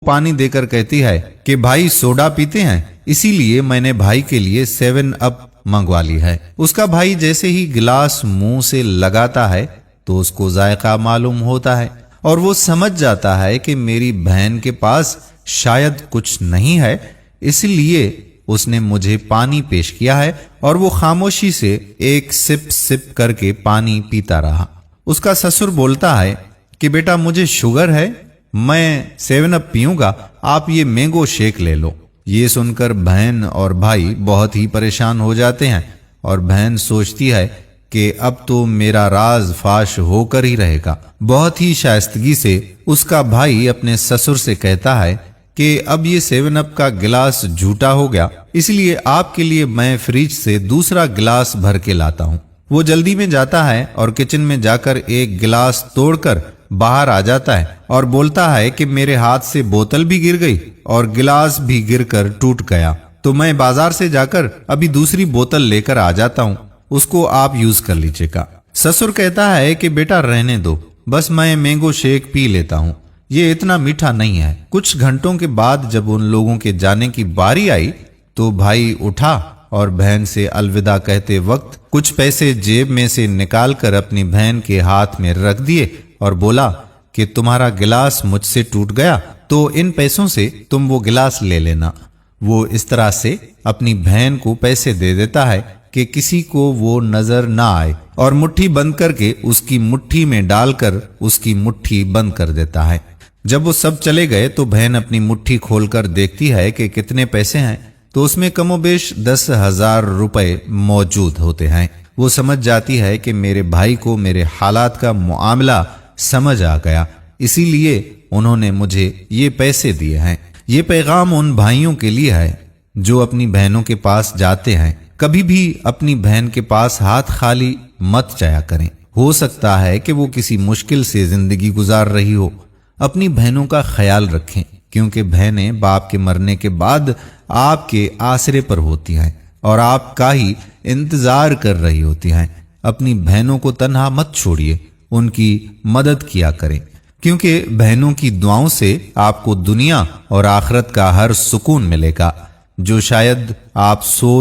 پانی دے کر کہتی ہے کہ بھائی سوڈا پیتے ہیں، اسی لیے میں نے بھائی کے لیے 7 اپ منگوا لی ہے۔ اس کا بھائی جیسے ہی گلاس منہ سے لگاتا ہے تو اس کو ذائقہ معلوم ہوتا ہے اور وہ سمجھ جاتا ہے کہ میری بہن کے پاس شاید کچھ نہیں ہے، اس لیے اس نے مجھے پانی پیش کیا ہے اور وہ خاموشی سے ایک سپ سپ کر کے پانی پیتا رہا۔ اس کا سسر بولتا ہے کہ بیٹا مجھے شوگر ہے، میں 7 اپ پیوں گا، آپ یہ مینگو شیک لے لو۔ یہ سن کر بہن اور بھائی بہت ہی پریشان ہو جاتے ہیں اور بہن سوچتی ہے کہ اب تو میرا راز فاش ہو کر ہی رہے گا۔ بہت ہی شائستگی سے اس کا بھائی اپنے سسر سے کہتا ہے کہ اب یہ 7 اپ کا گلاس جھوٹا ہو گیا، اس لیے آپ کے لیے میں فریج سے دوسرا گلاس بھر کے لاتا ہوں۔ وہ جلدی میں جاتا ہے اور کچن میں جا کر ایک گلاس توڑ کر باہر آ جاتا ہے اور بولتا ہے کہ میرے ہاتھ سے بوتل بھی گر گئی اور گلاس بھی گر کر ٹوٹ گیا، تو میں بازار سے جا کر ابھی دوسری بوتل لے کر آ جاتا ہوں، اس کو آپ یوز کر لیجیے گا۔ سسر کہتا ہے کہ بیٹا رہنے دو، بس میں مینگو شیک پی لیتا ہوں، یہ اتنا میٹھا نہیں ہے۔ کچھ گھنٹوں کے بعد جب ان لوگوں کے جانے کی باری آئی تو بھائی اٹھا اور بہن سے الوداع کہتے وقت کچھ پیسے جیب میں سے نکال کر اپنی بہن کے ہاتھ میں رکھ دیے اور بولا کہ تمہارا گلاس مجھ سے ٹوٹ گیا تو ان پیسوں سے تم وہ گلاس لے لینا۔ وہ اس طرح سے اپنی بہن کو پیسے دے دیتا ہے کہ کسی کو وہ نظر نہ آئے اور مٹھی بند کر کے اس کی مٹھی میں ڈال کر اس کی مٹھی بند کر دیتا ہے۔ جب وہ سب چلے گئے تو بہن اپنی مٹھی کھول کر دیکھتی ہے کہ کتنے پیسے ہیں، تو اس میں کم و بیش 10,000 روپے موجود ہوتے ہیں۔ وہ سمجھ جاتی ہے کہ میرے بھائی کو میرے حالات کا معاملہ سمجھ آ گیا، اسی لیے انہوں نے مجھے یہ پیسے دیے ہیں۔ یہ پیغام ان بھائیوں کے لیے ہے جو اپنی بہنوں کے پاس جاتے ہیں، کبھی بھی اپنی بہن کے پاس ہاتھ خالی مت جایا کریں۔ ہو سکتا ہے کہ وہ کسی مشکل سے زندگی گزار رہی ہو۔ اپنی بہنوں کا خیال رکھیں، کیونکہ بہنیں باپ کے مرنے کے بعد آپ کے آسرے پر ہوتی ہیں اور آپ کا ہی انتظار کر رہی ہوتی ہیں۔ اپنی بہنوں کو تنہا مت چھوڑیے، ان کی مدد کیا کریں، کیونکہ بہنوں کی دعاؤں سے آپ کو دنیا اور آخرت کا ہر سکون ملے گا جو شاید آپ سوچ